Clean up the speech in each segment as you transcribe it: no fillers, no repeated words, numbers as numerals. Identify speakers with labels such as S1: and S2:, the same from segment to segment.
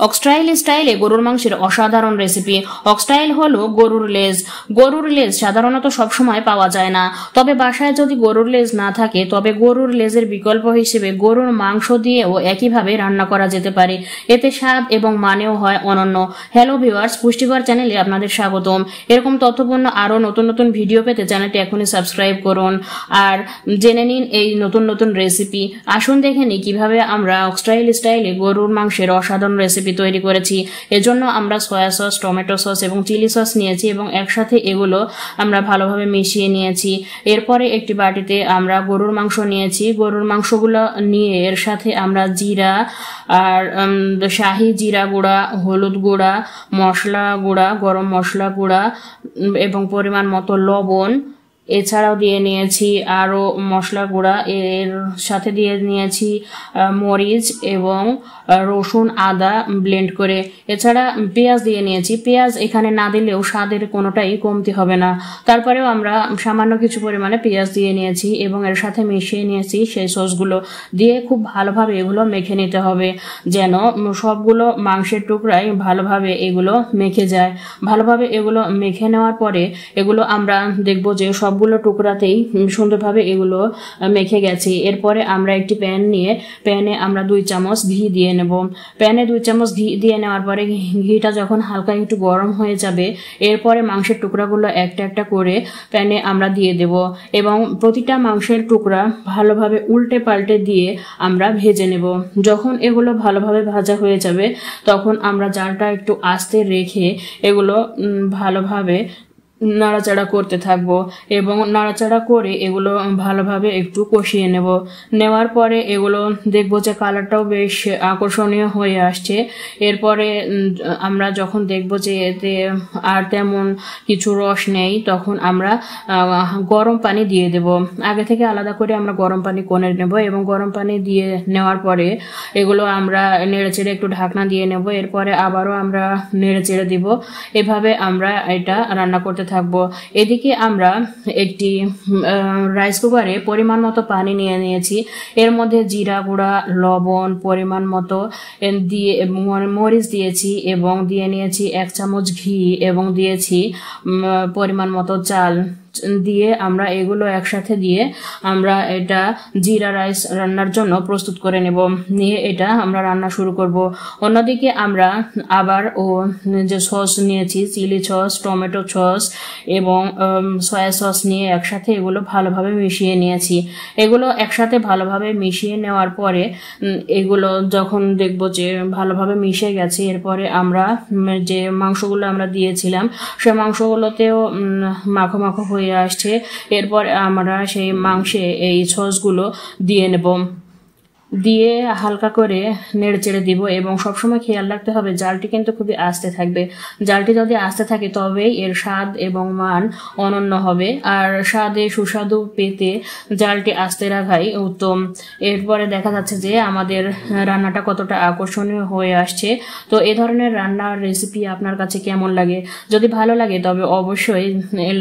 S1: অক্সটাইল স্টাইলে গরুর মাংসের অসাধারণ রেসিপি। অক্সটাইল হলো গরুর লেজ। গরুর লেজ সাধারণত সবসময় পাওয়া যায় না, তবে বাসায় যদি গরুর লেজ না থাকে তবে গরুর লেজের বিকল্প হিসেবে গরুর মাংস দিয়েও একইভাবে রান্না করা যেতে পারে। এতে স্বাদ এবং মানেও হয় অনন্য। হ্যালো ভিউয়ার্স, পুষ্টিকর চ্যানেলে আপনাদের স্বাগতম। এরকম তথ্যপূর্ণ আরও নতুন নতুন ভিডিও পেতে চ্যানেলটি এখনই সাবস্ক্রাইব করুন আর জেনে নিন এই নতুন নতুন রেসিপি। আসুন দেখে নিই কিভাবে আমরা অক্সটাইল স্টাইলে গরুর মাংসের অসাধারণ রেসিপি তৈরি করেছি। এজন্য আমরা সয়া সস, টমেটো সস এবং চিলি সস নিয়েছি এবং একসাথে এগুলো আমরা ভালোভাবে মিশিয়ে নিয়েছি। এরপরে একটি বাটিতে আমরা গরুর মাংস নিয়েছি। গরুর মাংসগুলো নিয়ে এর সাথে আমরা জিরা আর শাহি জিরা গুঁড়া, হলুদ গুঁড়া, মশলা গুঁড়া, গরম মশলা গুঁড়া এবং পরিমাণ মতো লবণ এছাড়াও দিয়ে নিয়েছি আরও মশলা গুঁড়া। এর সাথে দিয়ে নিয়েছি মরিচ এবং রসুন আদা ব্লেন্ড করে। এছাড়া পেঁয়াজ দিয়ে নিয়েছি। পেঁয়াজ এখানে না দিলেও স্বাদের কোনোটাই কমতি হবে না। তারপরেও আমরা সামান্য কিছু পরিমাণে পেঁয়াজ দিয়ে নিয়েছি এবং এর সাথে মিশিয়ে নিয়েছি সেই সসগুলো দিয়ে খুব ভালোভাবে এগুলো মেখে নিতে হবে যেন সবগুলো মাংসের টুকরাই ভালোভাবে এগুলো মেখে যায়। ভালোভাবে এগুলো মেখে নেওয়ার পরে এগুলো আমরা দেখব যে সবগুলো টুকরাতেই সুন্দরভাবে এগুলো মেখে গেছে। এরপরে আমরা একটি প্যান নিয়ে প্যানে আমরা 2 চামচ ঘি দিয়ে নেব। প্যানে 2 চামচ ঘি দিয়ে নেওয়ার পরে ঘিটা যখন হালকা একটু গরম হয়ে যাবে এরপরে মাংসের টুকরাগুলো একটা একটা করে প্যানে আমরা দিয়ে দেব এবং প্রতিটা মাংসের টুকরা ভালোভাবে উল্টে পাল্টে দিয়ে আমরা ভেজে নেব। যখন এগুলো ভালোভাবে ভাজা হয়ে যাবে তখন আমরা জালটা একটু আস্তে রেখে এগুলো ভালোভাবে নাড়াচাড়া করতে থাকবো এবং নাড়াচাড়া করে এগুলো ভালোভাবে একটু কষিয়ে নেওয়ার পরে এগুলো দেখবো যে কালারটাও বেশ আকর্ষণীয় হয়ে আসছে। এরপরে আমরা যখন দেখবো যে এতে আর তেমন কিছু রস নেই তখন আমরা গরম পানি দিয়ে দেব। আগে থেকে আলাদা করে আমরা গরম পানি করে নেব এবং গরম পানি দিয়ে নেওয়ার পরে এগুলো আমরা নেড়েচেড়ে একটু ঢাকনা দিয়ে নেব। এরপরে আবারও আমরা নেড়েচেড়ে দিব। এভাবে আমরা এটা রান্না করতে থাকবো। এদিকে আমরা একটি রাইস কুকারে পরিমাণ মতো পানি নিয়ে নিয়েছি। এর মধ্যে জিরা গুঁড়া, লবণ পরিমাণ মতো দিয়ে মরিচ দিয়েছি এবং দিয়ে নিয়েছি 1 চামচ ঘি এবং দিয়েছি পরিমাণ মতো চাল দিয়ে আমরা এগুলো একসাথে দিয়ে আমরা এটা জিরা রাইস রান্নার জন্য প্রস্তুত করে নেব। নিয়ে এটা আমরা রান্না শুরু করব। অন্যদিকে আমরা আবার যে সস নিয়েছি চিলি সস, টমেটো সস এবং সয়া সস নিয়ে একসাথে এগুলো ভালোভাবে মিশিয়ে নিয়েছি। এগুলো একসাথে ভালোভাবে মিশিয়ে নেওয়ার পরে এগুলো যখন দেখব যে ভালোভাবে মিশে গেছে এরপরে আমরা যে মাংসগুলো আমরা দিয়েছিলাম সে মাংসগুলোতেও মাখো মাখো হয়ে আসছে। এরপর আমরা সেই মাংসে এই সসগুলো দিয়ে নেব, দিয়ে হালকা করে নেড়েচেড়ে দিব এবং সবসময় খেয়াল রাখতে হবে জালটি কিন্তু খুবই আস্তে থাকবে। জালটি যদি আস্তে থাকে তবেই এর স্বাদ এবং মান অনন্য হবে আর স্বাদে সুস্বাদু পেতে জালটি আস্তে রাখাই উত্তম। এরপরে দেখা যাচ্ছে যে আমাদের রান্নাটা কতটা আকর্ষণীয় হয়ে আসছে। তো এ ধরনের রান্নার রেসিপি আপনার কাছে কেমন লাগে? যদি ভালো লাগে তবে অবশ্যই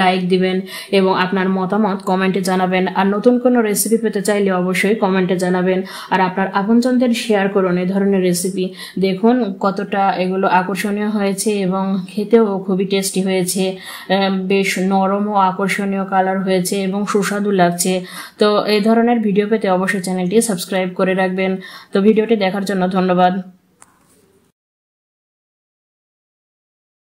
S1: লাইক দিবেন এবং আপনার মতামত কমেন্টে জানাবেন। আর নতুন কোনো রেসিপি পেতে চাইলে অবশ্যই কমেন্টে জানাবেন আর আপনার আপনজনদের শেয়ার করুন এই ধরনের রেসিপি। দেখুন কতটা এগুলো আকর্ষণীয় হয়েছে এবং খেতেও খুবই টেস্টি হয়েছে। বেশ নরম ও আকর্ষণীয় কালার হয়েছে এবং সুস্বাদু লাগছে। তো এই ধরনের ভিডিও পেতে অবশ্যই চ্যানেলটি সাবস্ক্রাইব করে রাখবেন। তো ভিডিওটি দেখার জন্য ধন্যবাদ।